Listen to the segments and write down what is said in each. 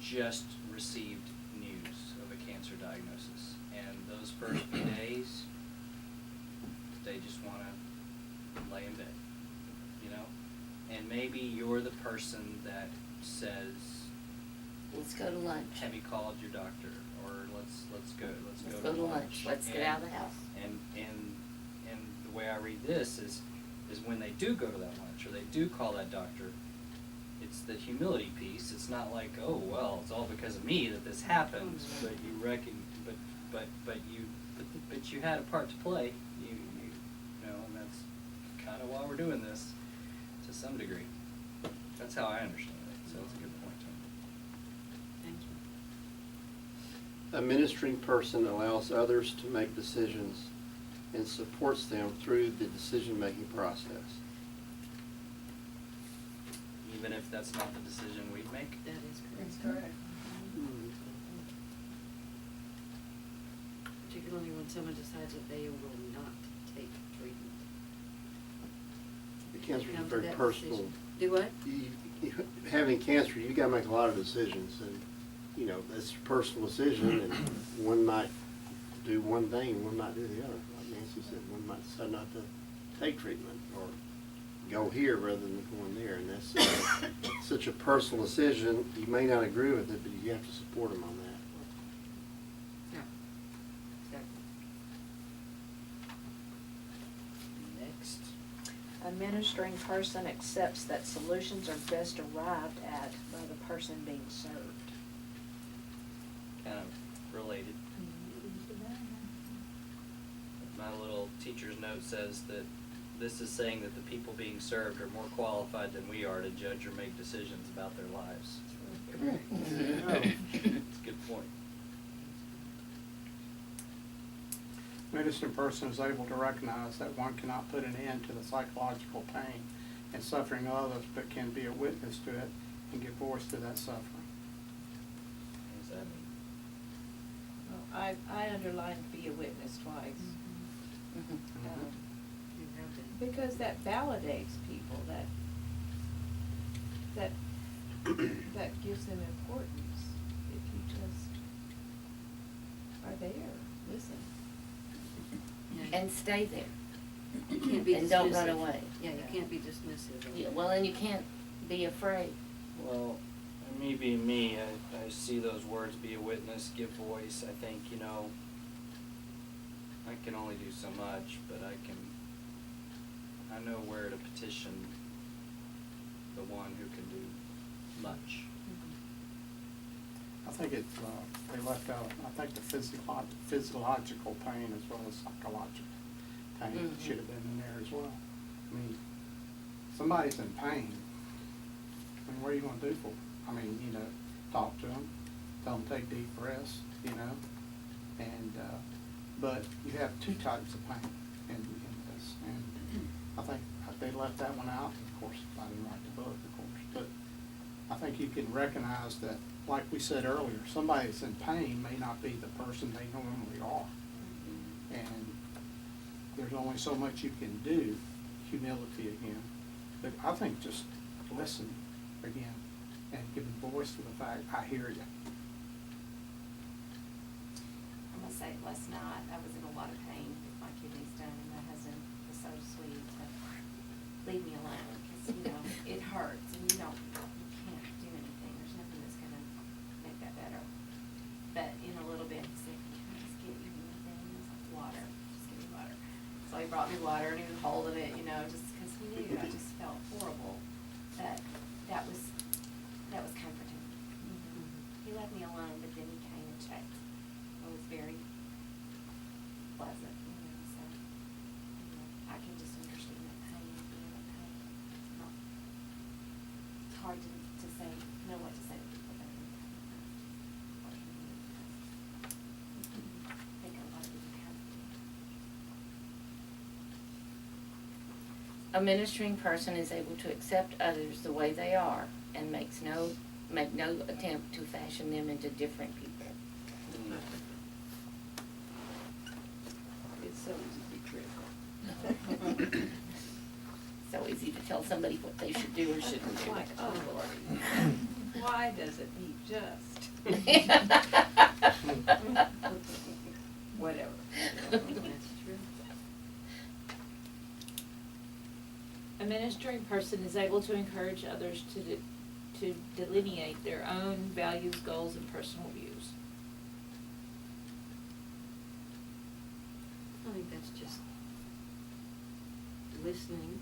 just received news of a cancer diagnosis, and those first few days, they just want to lay in bed, you know? And maybe you're the person that says, Let's go to lunch. have you called your doctor? Or let's go to lunch. Let's get out of the house. And the way I read this is when they do go to that lunch or they do call that doctor, it's the humility piece. It's not like, oh well, it's all because of me that this happened, but you had a part to play. You know, and that's kind of why we're doing this to some degree. That's how I understand it. So that's a good point, Tony. Thank you. A ministering person allows others to make decisions and supports them through the decision-making process. Even if that's not the decision we'd make. That is correct. That's correct. Particularly when someone decides that they will not take treatment. The cancer is Come to very that personal. decision. Do what? Having cancer, you gotta make a lot of decisions, and, you know, that's a personal decision, and one might do one thing, one might do the other. Like Nancy said, one might decide not to take treatment, or go here rather than going there, and that's such a personal decision. You may not agree with it, but you have to support them on that. Yeah. Exactly. Next. A ministering person accepts that solutions are best arrived at by the person being served. Kind of related. My little teacher's note says that this is saying that the people being served are more qualified than we are to judge or make decisions about their lives. It's a good point. Ministering person is able to recognize that one cannot put an end to the psychological pain and suffering of others, but can be a witness to it and give voice to that suffering. What does that mean? Well, I underlined be a witness twice. Mhm. You have been. Because that validates people, that gives them importance. If you just are there, listen. Yeah, And stay there. you can't be And don't run dismissive. away. Yeah, you can't be dismissive. Yeah, well, and you can't be afraid. Well, me being me, I see those words, be a witness, give voice. I think, you know, I can only do so much, but I know where to petition the one who can do much. I think it, they left out, I think the physiological pain as well as psychological pain Mhm. should have been in there as well. I mean, somebody's in pain, I mean, what are you gonna do for them? I mean, you know, talk to them, tell them to take deep breaths, you know, and, but you have two types of pain in this, and I think they left that one out. Of course, I didn't write the book, of course, but I think you can recognize that, like we said earlier, somebody that's in pain may not be the person they normally are. And there's only so much you can do, humility again. But I think just listen again and give voice to the fact, I hear you. I'm gonna say last night, I was in a lot of pain with my kidneys done, and my husband was so sweet to leave me alone, because, you know, it hurts, and you can't do anything, there's nothing that's gonna make that better. But in a little bit, he said, can I just get you anything? I was like, water, just give me water. So he brought me water, and he was holding it, you know, just because he knew I just felt horrible, but that was comforting. He left me alone, but then he came and checked. It was very pleasant, you know, so, you know, I can just understand that pain, being in pain. It's hard to say, know what to say to people that are in pain. I think a lot of people have to. A ministering person is able to accept others the way they are and make no attempt to fashion them into different people. It's so easy to be critical. So easy to tell somebody what they should do or shouldn't It's do. like, oh Lordy, why does it need just. Whatever. That's true. A ministering person is able to encourage others to delineate their own values, goals, and personal views. I think that's just listening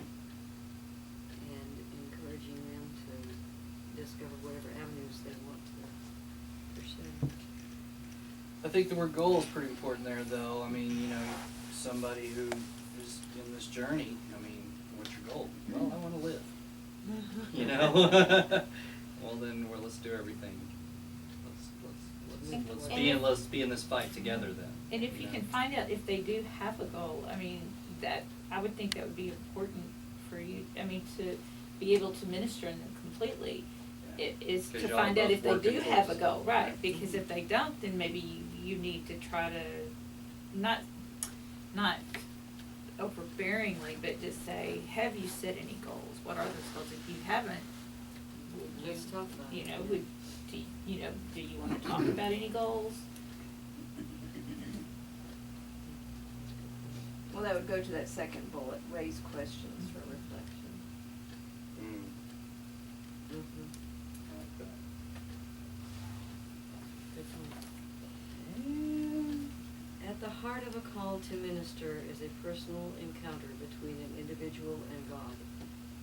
and encouraging them to discover whatever avenues they want to pursue. I think the word goal is pretty important there, though. I mean, you know, somebody who is in this journey, I mean, what's your goal? Well, I want to live. You know? Well, then, let's do everything. Let's be in this fight together then. And if you can find out if they do have a goal, I mean, that, I would think that would be important for you, I mean, to be able to minister in them completely, is 'Cause to y'all find out both if they working do have a towards goal, it. right? Because if they don't, then maybe you need to try to, not overbearingly, but just say, have you set any goals? What are those goals? If you haven't, Let's talk about it. you know, do you wanna talk about any goals? Well, that would go to that second bullet, raise questions for reflection. Mm, Mhm. I like that. And at the heart of a call to minister is a personal encounter between an individual and God,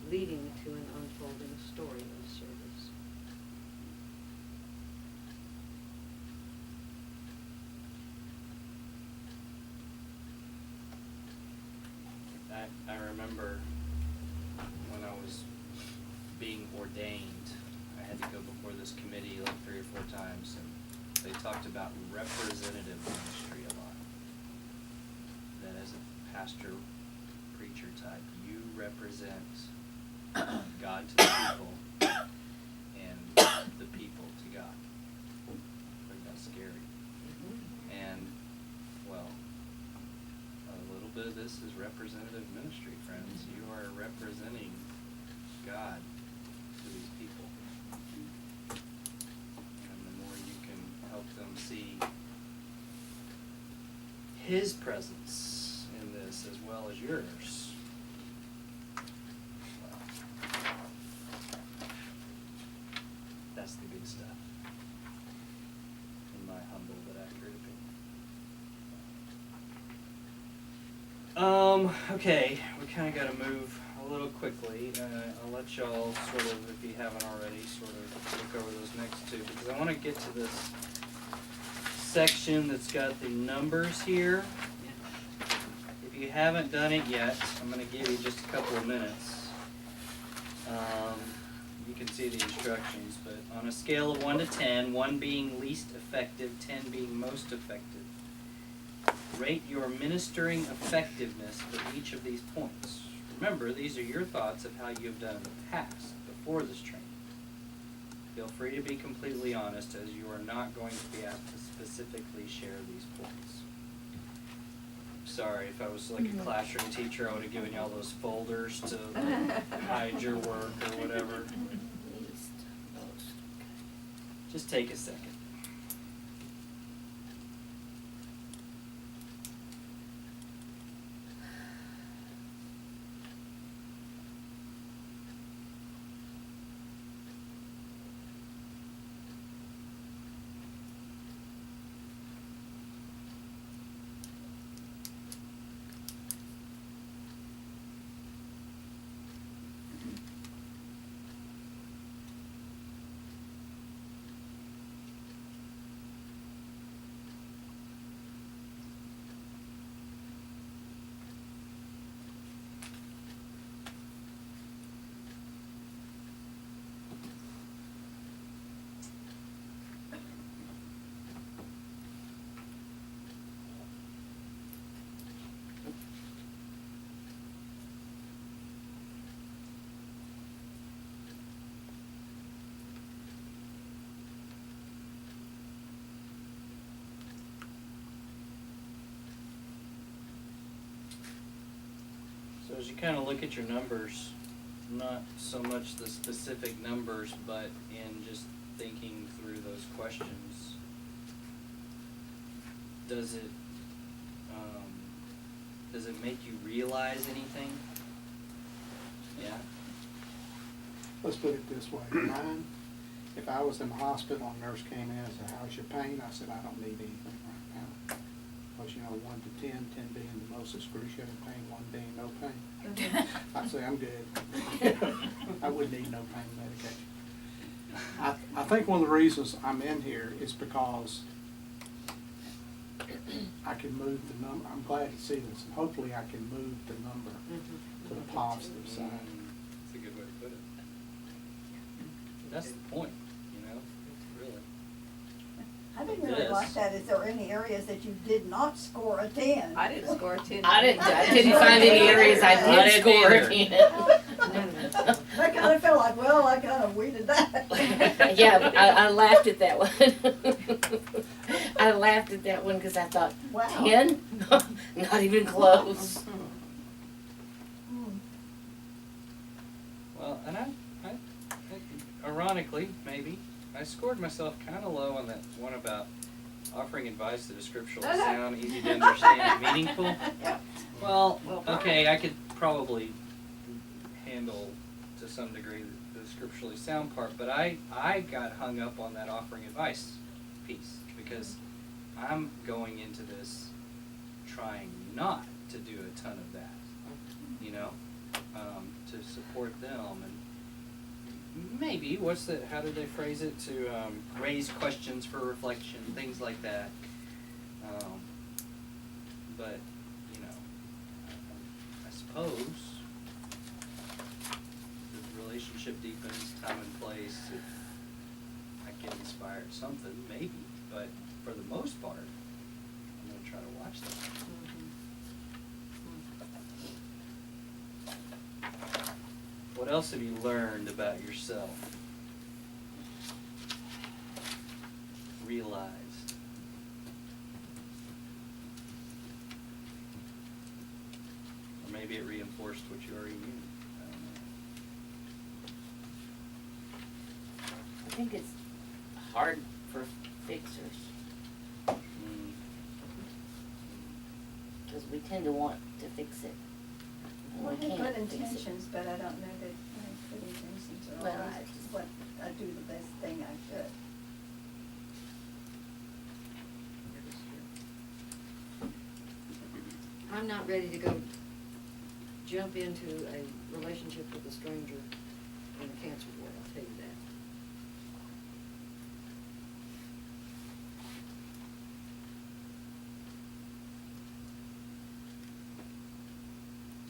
leading to an unfolding story of service. I remember when I was being ordained, I had to go before this committee like 3 or 4 times, and they talked about representative ministry a lot. That as a pastor, preacher type, you represent God to the people and the people to God. I think that's scary. And, well, a little bit of this is representative ministry, friends. You are representing God to these people. And the more you can help them see His presence in this as well as yours, well, that's the good stuff, in my humble but accurate opinion. Okay, we kinda gotta move a little quickly. I'll let y'all sort of, if you haven't already, sort of look over those next two, because I wanna get to this section that's got the numbers here. If you haven't done it yet, I'm gonna give you just a couple of minutes. You can see the instructions, but on a scale of 1 to 10, 1 being least effective, 10 being most effective, rate your ministering effectiveness for each of these points. Remember, these are your thoughts of how you have done in the past, before this training. Feel free to be completely honest, as you are not going to be asked to specifically share these points. Sorry, if I was like a classroom teacher, I would have given you all those folders to hide your work or whatever. Just take a second. So as you kind of look at your numbers, not so much the specific numbers, but in just thinking through those questions, does it make you realize anything? Yeah? Let's put it this way, mine, if I was in the hospital and a nurse came in and said, how's your pain? I said, I don't need anything right now. Because, 1 to 10, 10 being the most excruciating pain, 1 being no pain. I'd say I'm good. I wouldn't need no pain medication. I think one of the reasons I'm in here is because I can move the number. I'm glad to see this, and hopefully I can move the number to the positive side. That's a good way to put it. That's the point, really. I didn't It really is. like that. Is there any areas that you did not score a 10? I didn't score a 10. I didn't find any areas I I did didn't score either. in. I kind of felt like, well, I kind of weeded that. Yeah, I laughed at that one. I laughed at that one because I thought, Wow. 10? Not even close. Hmm. Well, and I ironically, maybe, I scored myself kind of low on that one about offering advice that is scripturally sound, easy to understand, and meaningful. Well, okay, I could probably handle to some degree the scripturally sound part, but I got hung up on that offering advice piece because I'm going into this trying not to do a ton of that, to support them and maybe, how did they phrase it, to raise questions for reflection, things like that. But, I suppose the relationship deepens, time and place, if I get inspired something, maybe, but for the most part, I'm going to try to watch that. What else have you learned about yourself? Realized? Or maybe it reinforced what you already knew. I don't know. I think it's hard for fixers because we tend to want to fix it. and Well, we I have can't good fix it. intentions, but I don't know that my good intentions are Well, always I just- what I do the best thing I should. I'm not ready to go jump into a relationship with a stranger in the cancer ward, I'll tell you that.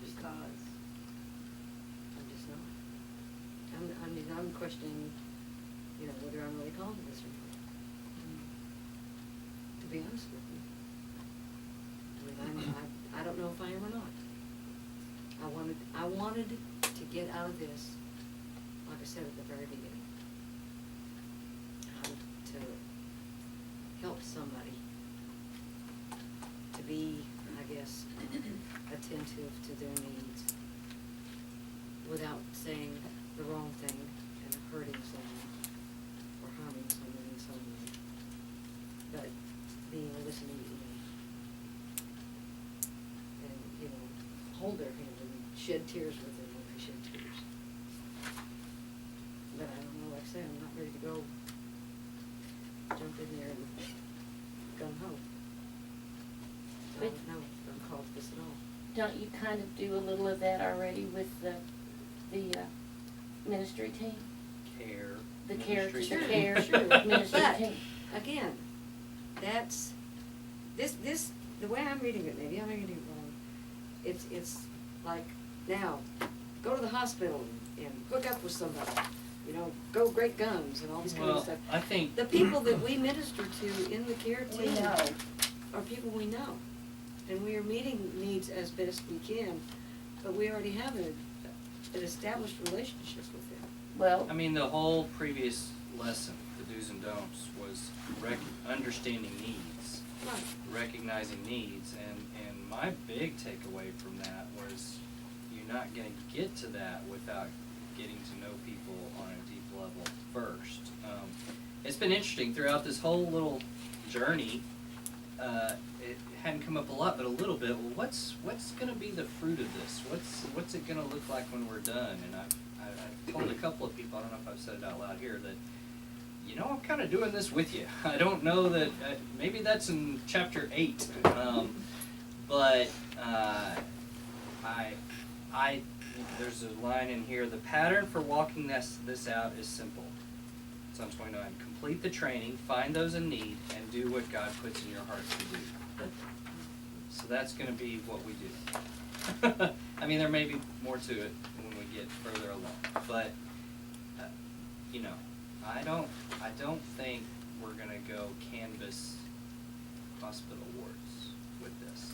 Just cause. I'm just not. I'm questioning, whether I'm really called to this or not. To be honest with you. I don't know if I am or not. I wanted to get out of this, like I said at the very beginning. To help somebody, to be, I guess, attentive to their needs without saying the wrong thing and hurting someone or harming someone in some way, but being a listening ear. And, hold their hand and shed tears with them when they shed tears. But I don't know, like I say, I'm not ready to go jump in there and gun ho. I don't know if I'm called for this at all. Don't you kind of do a little of that already with the ministry team? Care. The care, the ministry. care Sure. ministry But, team? again, that's, this, the way I'm reading it, maybe I'm reading it wrong, it's like, now, go to the hospital and hook up with somebody, go great guns and all this kind of Well, stuff. I think. The people that we minister to in the care We team know. are people we know. And we are meeting needs as best we can, but we already have an established relationship with them. Well, I mean, the whole previous lesson, the do's and don'ts, was understanding needs, Right. recognizing needs, and my big takeaway from that was you're not gonna get to that without getting to know people on a deep level first. it's been interesting throughout this whole little journey. It hadn't come up a lot, but a little bit. Well, what's going to be the fruit of this? What's it going to look like when we're done? And I've told a couple of people, I don't know if I've said it out loud here, that I'm kind of doing this with you. I don't know that maybe that's in chapter 8, but there's a line in here. The pattern for walking this out is simple. Psalms 29. Complete the training, find those in need, and do what God puts in your heart to do. So that's going to be what we do. I mean, there may be more to it when we get further along, but I don't think we're going to go canvas hospital wards with this.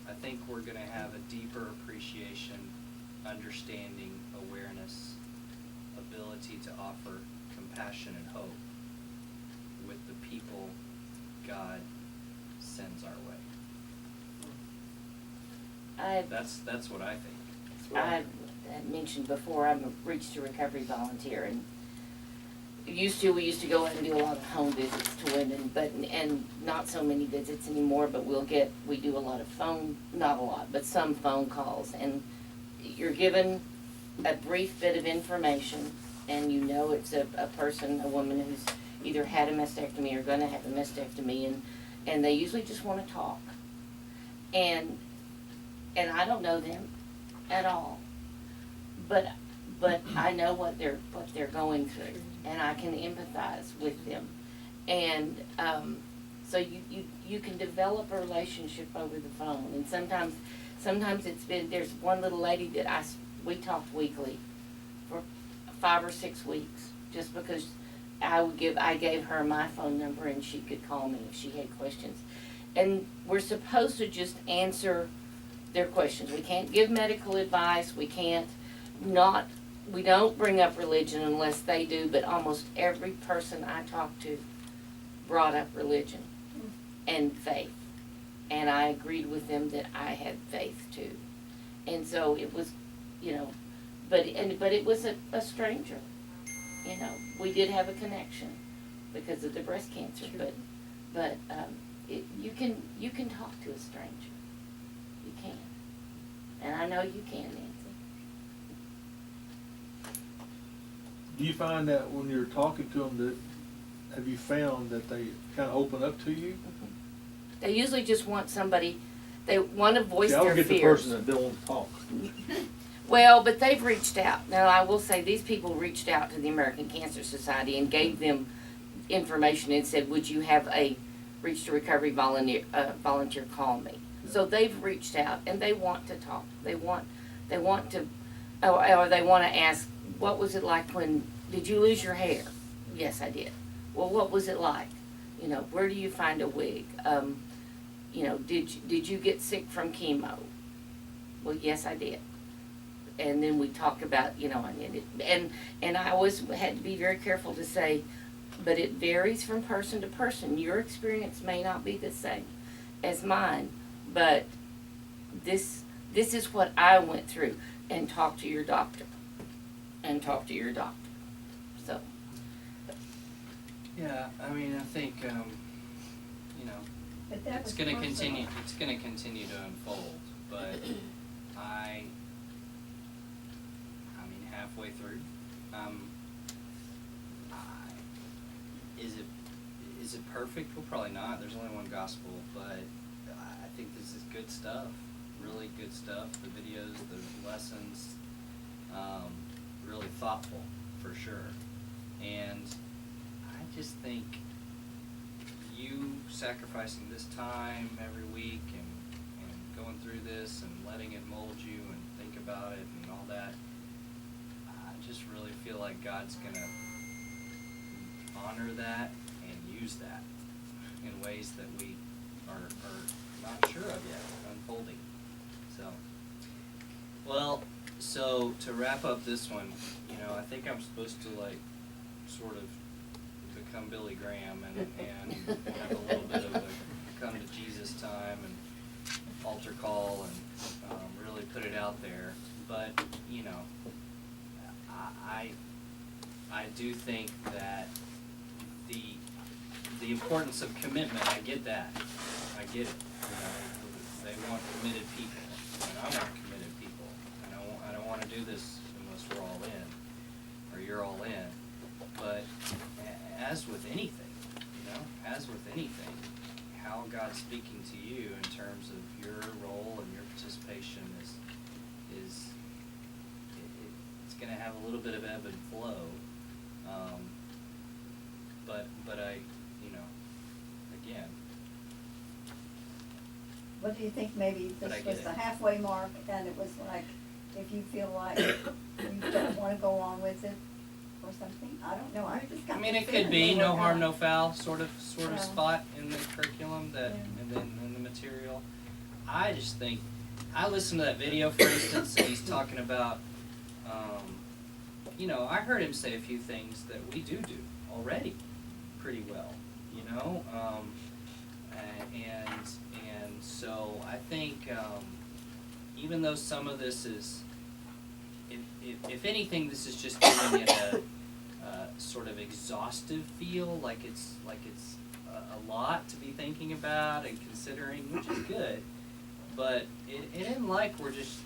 I think we're going to have a deeper appreciation, understanding, awareness, ability to offer compassion and hope with the people God sends our way. That's what I think. I had mentioned before, I'm a Reach to Recovery volunteer, and we used to go out and do a lot of home visits to women, and not so many visits anymore, but we do a lot of not a lot, but some phone calls, and you're given a brief bit of information, and it's a woman who's either had a mastectomy or gonna have a mastectomy, and they usually just wanna talk. And I don't know them at all, but I know what they're going through, and I can empathize with them, and so you can develop a relationship over the phone, and sometimes there's one little lady that we talked weekly for 5 or 6 weeks, just because I gave her my phone number and she could call me if she had questions, and we're supposed to just answer their questions. We can't give medical advice. We don't bring up religion unless they do, but almost every person I talked to brought up religion and faith. And I agreed with them that I had faith too. And so it was, but it was a stranger. We did have a connection because of the breast cancer, but you can talk to a stranger. You can. And I know you can, Nancy. Do you find that when you're talking to them, have you found that they kind of open up to you? Mm-hmm. They usually just want somebody, they want to voice See, I their would fears. get the person that don't want to talk. Well, but they've reached out. Now, I will say these people reached out to the American Cancer Society and gave them information and said, would you have a Reach to Recovery volunteer call me? So they've reached out and they want to talk. They want to, or they want to ask, what was it like did you lose your hair? Yes, I did. Well, what was it like? Where do you find a wig? Did you get sick from chemo? Well, yes, I did. And then we talk about, and I always had to be very careful to say, but it varies from person to person. Your experience may not be the same as mine, but this is what I went through, and talk to your doctor. So. Yeah, I mean, I think, But that it's was gonna personal. continue to unfold, but I mean, halfway through, is it perfect? Well, probably not. There's only one gospel, but I think this is good stuff, really good stuff. The videos, the lessons, really thoughtful, for sure. And I just think you sacrificing this time every week and going through this and letting it mold you and think about it and all that, I just really feel like God's gonna honor that and use that in ways that we are not sure of yet, unfolding. So to wrap up this one, I think I'm supposed to sort of become Billy Graham and have a little bit of a come to Jesus time and altar call and really put it out there. But I do think that the importance of commitment, I get that. I get it. You know, they want committed people, and I want committed people. And I don't wanna do this unless we're all in, or you're all in. But as with anything, you know, as with anything, how God's speaking to you in terms of your role and your participation it's gonna have a little bit of ebb and flow. But I, you know, again, What do you think, maybe But I this get was it. the halfway mark, and it was like, if you feel like you don't wanna go on with it, or something? I don't know, I just got I mean, this it could feeling be they no were harm, gonna- no foul sort of Yeah. spot in the curriculum that, Yeah. and then in the material. I just think, I listened to that video, for instance, and he's talking about, you know, I heard him say a few things that we do already pretty well, you know? And so I think, even though some of this is, if anything, this is just giving it a sort of exhaustive feel, like it's a lot to be thinking about and considering, which is good. But it isn't like we're just,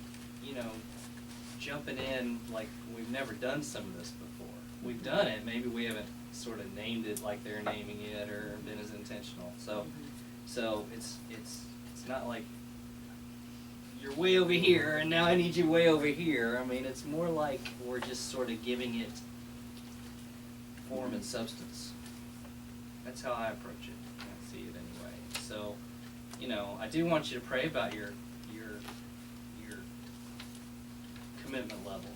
you know, jumping in like we've never done some of this before. We've done it, maybe we haven't sort of named it like they're naming it or been as intentional. So it's not like you're way over here and now I need you way over here. I mean, it's more like we're just sort of giving it form and substance. That's how I approach it. I see it anyway. So, you know, I do want you to pray about your commitment level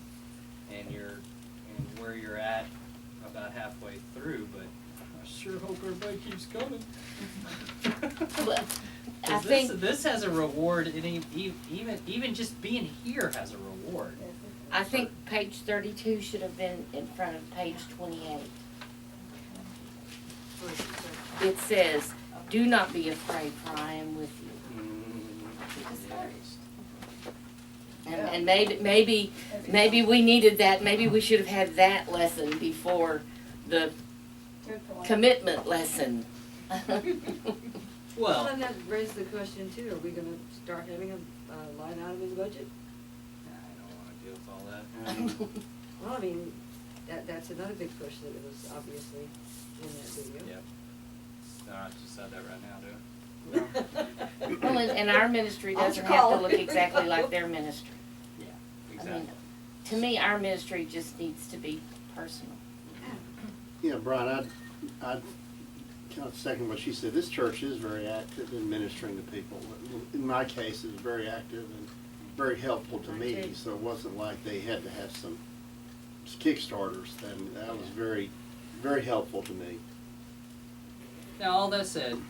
and and where you're at about halfway through, but I sure hope everybody keeps coming. Well, I 'Cause think, this has a reward, even just being here has a reward. I think page 32 should have been in front of page 28. It says, "Do not be afraid, for I am with you." And maybe we needed that, maybe we should have had that lesson before the Good point. commitment lesson. Well, then that raises the question too, are we gonna start having a line item in the budget? I don't wanna deal with all that. Well, I mean, that's another big push that was obviously in that video. Yep. No, I just said that right now, do I? Well, and our ministry On doesn't your have to call. look exactly like their ministry. Yeah, I exactly. mean, to me, our ministry just needs to be personal. Yeah, Brian, I'd kind of second what she said. This church is very active in ministering to people. In my case, it was very active and very helpful to Mine me. too. So it wasn't like they had to have some kickstarters. And that was very, very helpful to me. Now, all that said,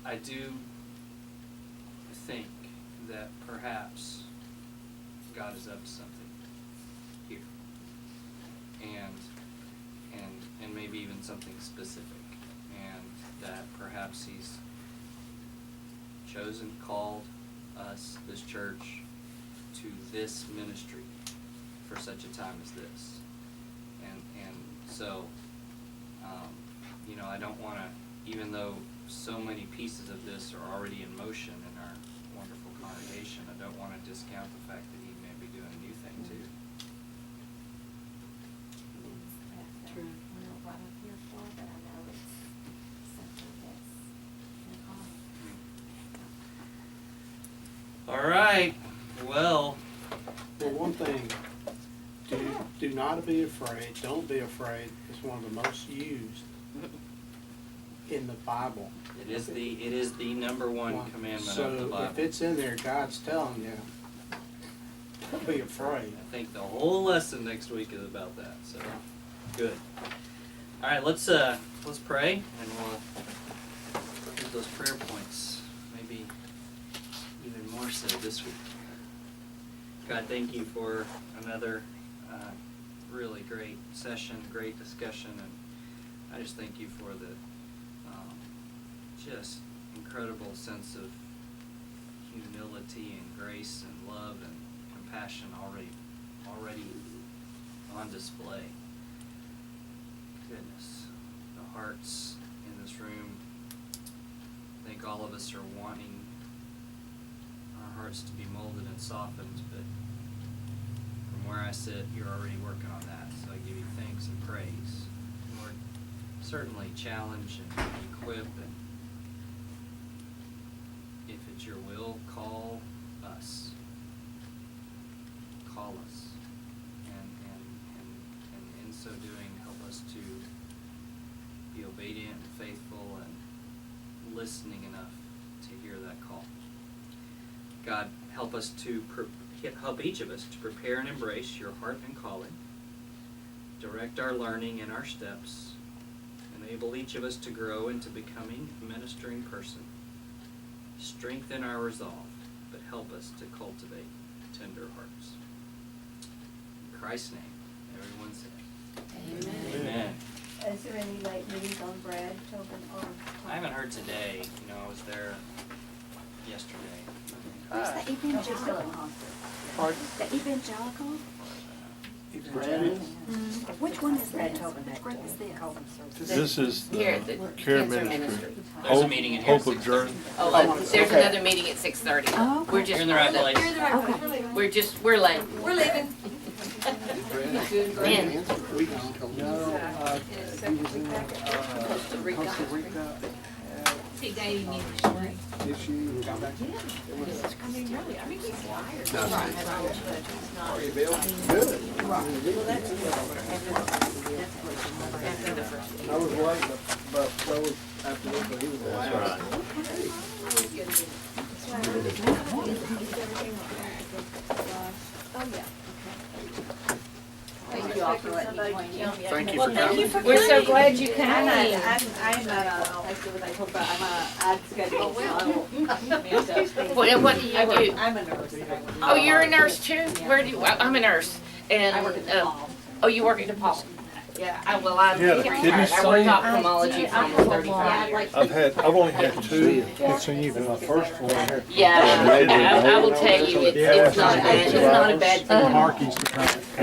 I do think that perhaps God is up to something here. And maybe even something specific. And that perhaps He's chosen, called us, this church, to this ministry for such a time as this. And so, you know, I don't wanna, even though so many pieces of this are already in motion in our wonderful congregation, I don't wanna discount the fact that He may be doing a new thing too. True. We're not brought up here for, but I know it's something that's in common. All right, well, Well, one thing, do not be afraid, don't be afraid, is one of the most used in the Bible. it is the number one commandment of the So Bible. if it's in there, God's telling you, don't be afraid. I think the whole lesson next week is about that, so, good. All right, let's pray, and we'll do those prayer points, maybe even more so this week. God, thank you for another really great session, great discussion, and I just thank you for the just incredible sense of humility and grace and love and compassion already on display. Goodness, the hearts in this room. I think all of us are wanting our hearts to be molded and softened, but from where I sit, you're already working on that, so I give you thanks and praise. Lord, certainly challenge and equip, and if it's your will, call us. Call us. And in so doing, help us to be obedient and faithful and listening enough to hear that call. God, help us to help each of us to prepare and embrace your heart and calling. Direct our learning and our steps. Enable each of us to grow into becoming a ministering person. Strengthen our resolve, but help us to cultivate tender hearts. In Christ's name, everyone said. Amen. Amen. Is there any late news on Brad Tobin or? I haven't heard today. You know, I was there yesterday. Where's the No, he's still in evangelical? hospital. Pardon? The evangelical? Brad is, Which one is Brad this? Tobin Which had group to is this? call them services. This is Here, the the care cancer ministry. ministry. There's a meeting in here at Hope of 6:30. Journey. Oh, there's Okay. another meeting at 6:30. Oh, okay. We're just. You're in the right place. You're in the right place. Okay. We're late. We're leaving. Man. we can come. Costa Rica. Costa Rica, See, Dave, you need to shrink. issue, got back. I mean, really, I mean, he's wired. I was late, but that was after this, but he was the That's last. right. Thank you all for letting me join you. Thank you Well, for thank coming. you for We're so coming. glad you I'm came. ad schedule, so I won't. What do you do? I'm a nurse. Oh, you're a nurse too? Where do you, I'm a nurse. And, I work at the mall. oh, you work at DePaul? Yeah. I, well, I'm Yeah, the retired. kidney I worked stone. ophthalmology for almost 35 years. I've only had two. And my first one here. Yeah, I will tell you, it's not a bad thing. Markings to kind of.